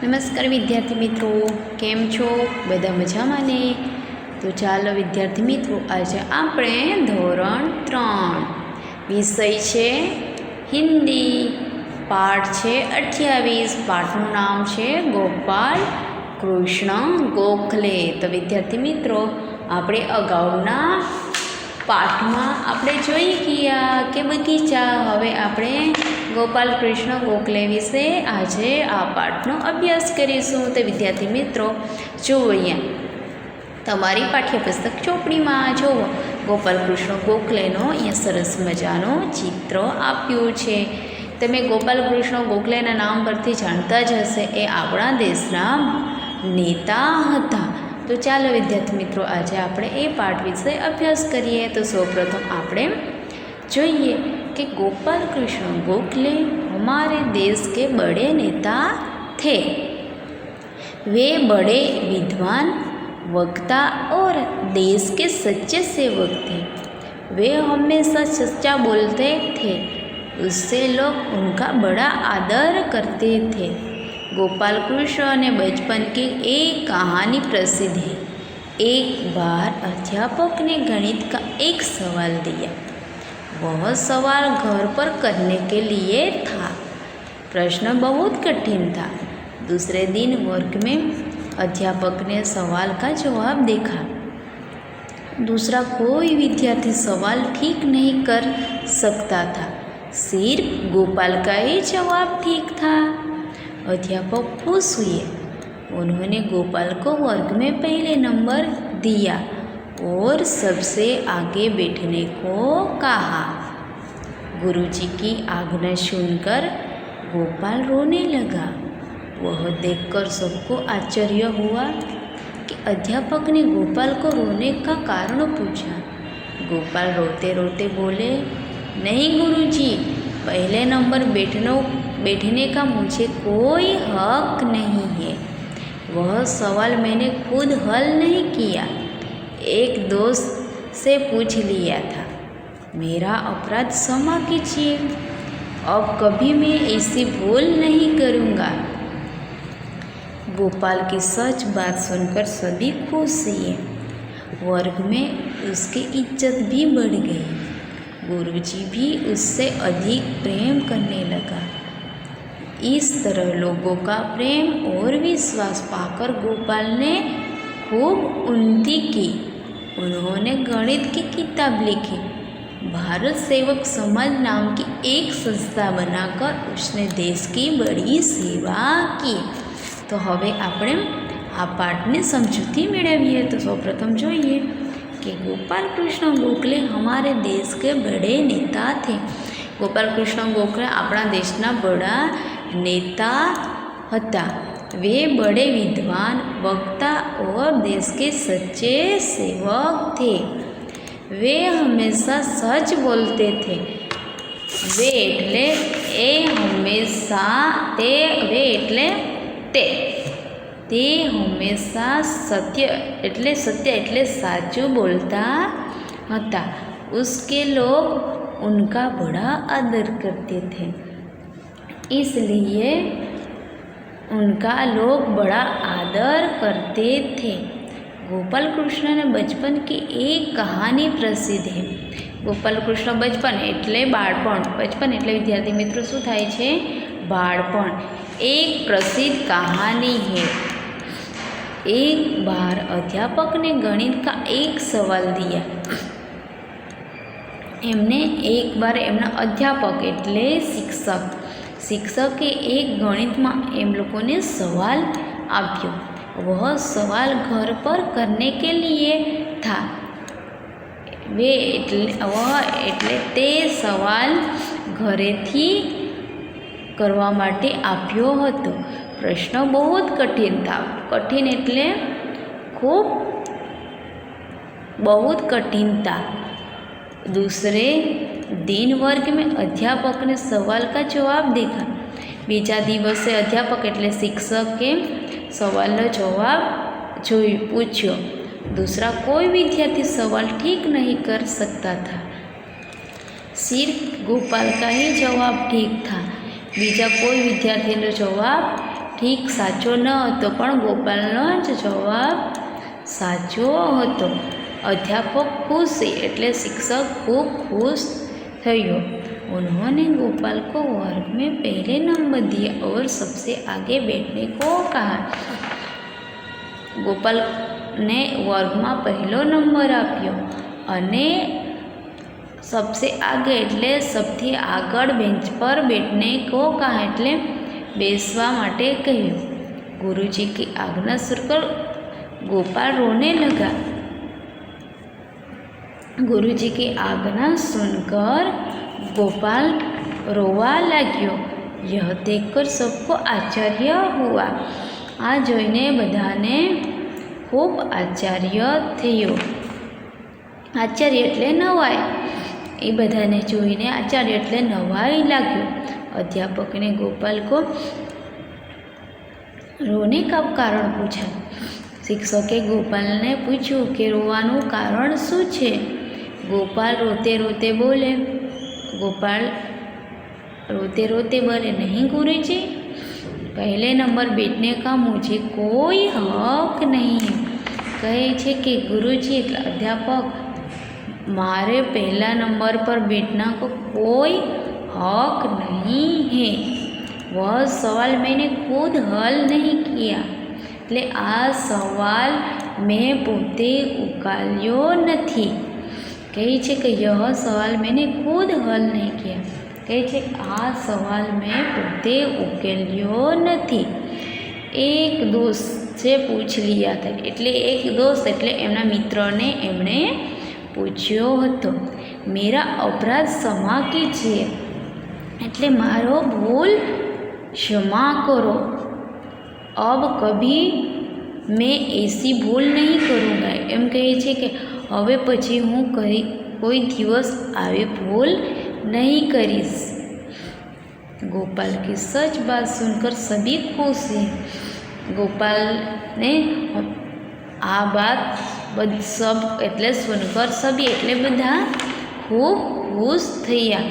નમસ્કાર વિદ્યાર્થી મિત્રો, કેમ છો? બધા મજામાં ને? તો ચાલો વિદ્યાર્થી મિત્રો, આજે આપણે ધોરણ 3 વિષય છે હિન્દી, પાઠ છે 28. પાઠનું નામ છે ગોપાલ કૃષ્ણ ગોખલે. તો વિદ્યાર્થી મિત્રો, આપણે અગાઉના પાઠમાં આપણે જોઈ ગયા કે બગીચા. હવે આપણે ગોપાલ કૃષ્ણ ગોખલે વિશે આજે આ પાઠનો અભ્યાસ કરીશું. તો વિદ્યાર્થી મિત્રો, જુઓ અહીંયા તમારી પાઠ્યપુસ્તક ચોપડીમાં જુઓ, ગોપાલ કૃષ્ણ ગોખલેનો અહીંયા સરસ મજાનો ચિત્ર આપ્યું છે. તમે ગોપાલ કૃષ્ણ ગોખલેના નામ પરથી જાણતા જ હશે, એ આપણા દેશના નેતા હતા. તો ચાલો વિદ્યાર્થી મિત્રો, આજે આપણે એ પાઠ વિશે અભ્યાસ કરીએ. તો સૌપ્રથમ આપણે જોઈએ कि गोपाल कृष्ण गोखले हमारे देश के बड़े नेता थे. वे बड़े विद्वान, वक्ता और देश के सच्चे सेवक थे. वे हमेशा सच्चा बोलते थे, उससे लोग उनका बड़ा आदर करते थे. गोपाल कृष्ण ने बचपन की एक कहानी प्रसिद्ध है. एक बार अध्यापक ने गणित का एक सवाल दिया. वह सवाल घर पर करने के लिए था. प्रश्न बहुत कठिन था. दूसरे दिन वर्ग में अध्यापक ने सवाल का जवाब देखा. दूसरा कोई विद्यार्थी सवाल ठीक नहीं कर सकता था, सिर्फ गोपाल का ही जवाब ठीक था. अध्यापक खुश हुए. उन्होंने गोपाल को वर्ग में पहले नंबर दिया और सबसे आगे बैठने को कहा. गुरुजी की आज्ञा सुनकर गोपाल रोने लगा. वह देखकर सबको आश्चर्य हुआ कि अध्यापक ने गोपाल को रोने का कारण पूछा. गोपाल रोते रोते बोले, नहीं गुरुजी, पहले नंबर बैठने का मुझे कोई हक नहीं है. वह सवाल मैंने खुद हल नहीं किया, एक दोस्त से पूछ लिया था. मेरा अपराध क्षमा कीजिए, अब कभी मैं ऐसी भूल नहीं करूँगा. गोपाल की सच बात सुनकर सभी खुश हुए. वर्ग में उसकी इज्जत भी बढ़ गई. गुरुजी भी उससे अधिक प्रेम करने लगा. इस तरह लोगों का प्रेम और विश्वास पाकर गोपाल ने खूब उन्नति की. उन्होंने गणित की किताब लिखी. भारत सेवक समाज नाम की एक संस्था बनाकर उसने देश की बड़ी सेवा की. तो हवे આપણે આ પાઠને સમજૂતી મેળવીએ. તો સૌપ્રથમ જોઈએ कि गोपाल कृष्ण गोखले हमारे देश के बड़े नेता थे. गोपाल कृष्ण गोखले આપણા દેશના બડા नेता હતા. वे बड़े विद्वान, वक्ता और देश के सच्चे सेवक थे. वे हमेशा सच बोलते थे. वे एटले ए हमेशा वे एटले ते हमेशा सत्य एटले साचું बोलता હતા. उसके लोग उनका बड़ा आदर करते थे, इसलिए उनका लोग बड़ा आदर करते थे. गोपाल कृष्ण ने बचपन की एक कहानी प्रसिद्ध है. गोपाल कृष्ण बचपन एटले बाळपण. बचपन एटले विद्यार्थी मित्रों शुं थाय छे? बाळपण. एक प्रसिद्ध कहानी है. एक बार अध्यापक ने गणित का एक सवाल दिया. एमने एक बार एमना अध्यापक एटले शिक्षके एक गणित में एम लोगों ने सवाल आप्यो. वह सवाल घर पर करने के लिए था. एटले ते सवाल घरेथी करवा माटे आप्यो हतो. प्रश्न बहुत कठिन था. कठिन एटले खूब बहुत कठिन था. दूसरे दिन वर्ग में अध्यापक ने सवाल का जवाब देखा. बीजा दिवसे अध्यापक एटले शिक्षके सवालनो जवाब पूछ्यो. दूसरा कोई विद्यार्थी सवाल ठीक नहीं कर सकता था, सिर्फ गोपाल का ही जवाब ठीक था. बीजा कोई विद्यार्थीनो जवाब ઠીક સાચો ન હતો, પણ ગોપાલનો જ જવાબ સાચો હતો। अध्यापक खुश है એટલે शिक्षक खूब खुश થયો। उन्होंने गोपाल को वर्ग में पहले नंबर दिया और सबसे आगे बैठने को कहा। गोपाल ने वर्ग में पहलो नंबर आप्यो अने सबसे आगे एटले सबथी आगळ बेंच पर बैठने को कहा एटले बेसवा माटे कह्युं। गुरुजी की आज्ञा सुनकर गोपाल रोने लगा। गुरुजी की आज्ञा सुनकर गोपाल रोवा लाग्यो। यह देखकर सबको आश्चर्य हुआ। आ जोईने बधाने खूब आश्चर्य थयो। आश्चर्य एटले नवाई। ए बधाने जोईने आश्चर्य एटले नवाई लाग्यो। अध्यापक ने गोपाल को रोने का कारण पूछा। शिक्षके गोपाल ने पूछ्યું કે રોવાનું કારણ શું છે। गोपाल रोते रोते बोले नहीं गुरुजी, पहले नंबर बैठने का मुझे कोई हक नहीं है। कहे छे कि गुरुजी अध्यापक मारे पहला नंबर पर बैठना को कोई हक नहीं है। वह सवाल मैंने खुद हल नहीं किया, એટલે આ સવાલ મેં પોતે ઉકેલ્યો નથી। કહે છે કે यह सवाल मैंने खुद हल नहीं किया। કહે છે આ સવાલ મેં પોતે ઉકેલ્યો નથી। એક દોસ્તે પૂછ लिया था, એટલે એક દોસ્ત એટલે એમના મિત્રને એમણે પૂછ્યો હતો। मेरा अपराध क्षमा कीजिए, એટલે મારો ભૂલ क्षमा करो। अब कभी मैं ऐसी भूल नहीं करूँगा। एम कहे छे कि हवे पछी हूँ कोई दिवस आवी भूल नहीं करीश। गोपाल की सच बात सुनकर सभी खुश हैं। गोपाल ने आ बात सब एटले सुनकर सभी एटले बधा खूब खुश थया।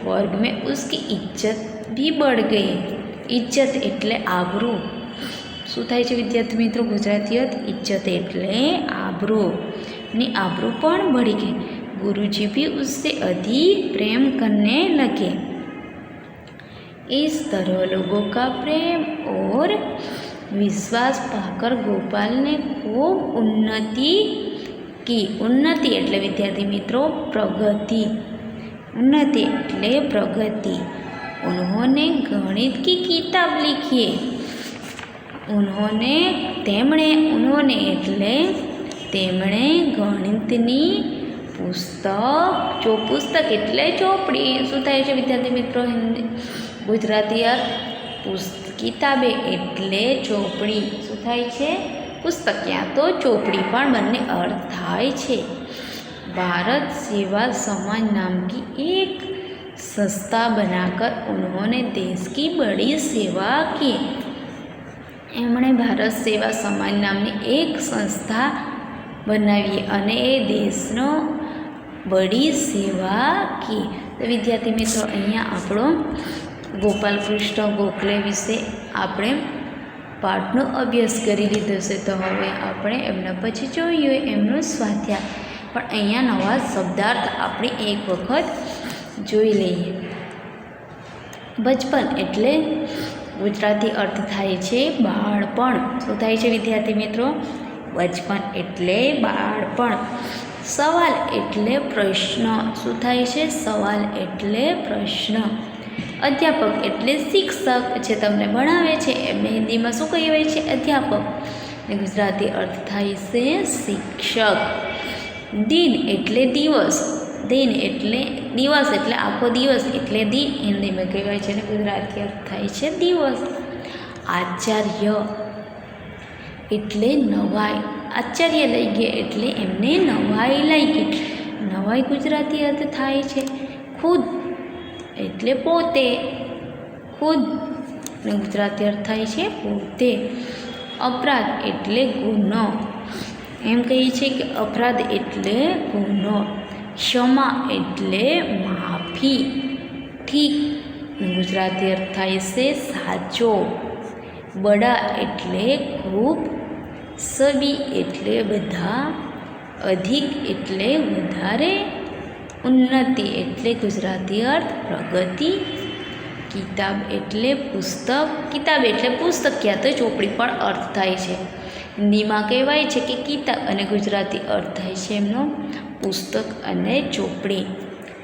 वर्ग में उसकी इज्जत भी बढ़ गई। इज्जत एटले आबरू। શું થાય છે વિદ્યાર્થી મિત્રો? ગુજરાતી અર્થ इज्जत એટલે આબરૂ, ની આબરૂ પણ बढ़ी गई। गुरुजी भी उससे अधिक प्रेम करने लगे। इस तरह लोगों का प्रेम और विश्वास पाकर गोपाल ने खूब उन्नति की। उन्नति એટલે વિદ્યાર્થી મિત્રો પ્રગતિ। उन्नति એટલે प्रगति। उन्होंने गणित की किताब लिखी। उन्होंने गणितनी पुस्तक एटले ચોપડી। શું થાય છે વિદ્યાર્થી મિત્રો? હિન્દી ગુજરાતી અર્થ કિતાબે એટલે ચોપડી। શું થાય છે? પુસ્તક યા તો ચોપડી પણ બંને અર્થ થાય છે। भारत सेवा समाज नाम की एक संस्था बनाकर उन्होंने देश की बड़ी सेवा की। एमणे भारत सेवा समाज नामनी एक संस्था बनावी अने ए देशनो बड़ी सेवा की। तो विद्यार्थी मित्रों अहींया आपणो गोपाल कृष्ण गोखले विषे आपणे पाठनो अभ्यास करी लीधो छे। तो हवे आपणे एमना पछी जोईए एमनो स्वाध्याय। पण अहींया नवा शब्दार्थ आपणे एक वखत जोई लईए। बचपन एटले गुजराती अर्थ थाय छे बाळपण। शुं थाय छे विद्यार्थी मित्रों? बचपन एटले बाळपण। सवाल एटले प्रश्न। शुं थाय छे? सवाल एटले प्रश्न। अध्यापक एटले शिक्षक जे तमने भणावे छे एमने हिंदीमां शुं कहेवाय छे? अध्यापक। गुजराती अर्थ थाय छे शिक्षक। दिन एटले दिवस। दिन एटले दिवस एटले आखो दिवस एटले दिन हिंदी में कहेवाय छे ने गुजराती अर्थ थाय छे दिवस। आचार्य एटले नवाई। आचार्य लई गया एटले एमने नवाई लागी। नवाई गुजराती अर्थ थाय छे खुद एटले पोते। खुद ने गुजराती अर्थ थाय छे पोते। अपराध एटले गुनो। एम कही छे कि अपराध एटले गुनो। क्षमा एटले माफी। ठीक गुजराती अर्थ थाय छे साचो। બડા એટલે ખૂબ, સબી એટલે બધા, અધિક એટલે વધારે, ઉન્નતિ એટલે ગુજરાતી અર્થ પ્રગતિ, કિતાબ એટલે પુસ્તક, કિતાબ એટલે પુસ્તક ક્યાં તો ચોપડી પણ અર્થ થાય છે. હિન્દીમાં કહેવાય છે કે કિતાબ અને ગુજરાતી અર્થ થાય છે એમનો પુસ્તક અને ચોપડી.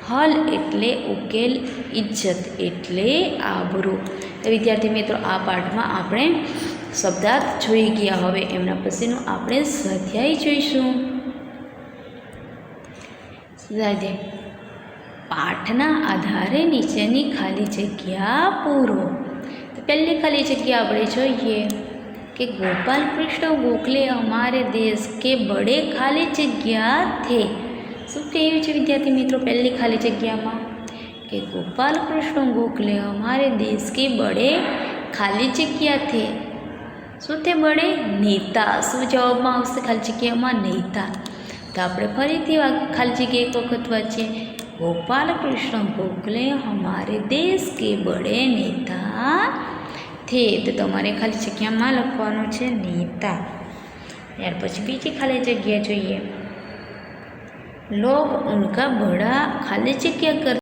હલ એટલે ઉકેલ, ઇજ્જત એટલે આબરૂ. તો વિદ્યાર્થી મિત્રો આ પાઠમાં આપણે શબ્દાર્થ જોઈ ગયા. હવે એમના પછીનું આપણે સ્વાધ્યાય જોઈશું. સ્વાધ્યાય. પાઠના આધારે નીચેની ખાલી જગ્યા પૂરો. તો પહેલી ખાલી જગ્યા આપણે જોઈએ कि गोपाल कृष्ण गोखले हमारे देश के बड़े खाली जग्या थे. શું કહ્યું છે વિદ્યાર્થી મિત્રો પહેલી ખાલી જગ્યામાં કે ગોપાલ કૃષ્ણ ગોખલે હમારે દેશ કે બડે ખાલી જગ્યા થે. શું તે બડે? નેતા. શું જવાબમાં આવશે ખાલી જગ્યામાં? નેતા. તો આપણે ફરીથી ખાલી જગ્યા એક વખત વાંચીએ. ગોપાલ કૃષ્ણ ગોખલે હમારે દેશ કે બડે નેતા થે. તો તમારે ખાલી જગ્યામાં લખવાનું છે નેતા. ત્યાર પછી બીજી ખાલી જગ્યા જોઈએ. लोग उनका बड़ा खाली जगह कर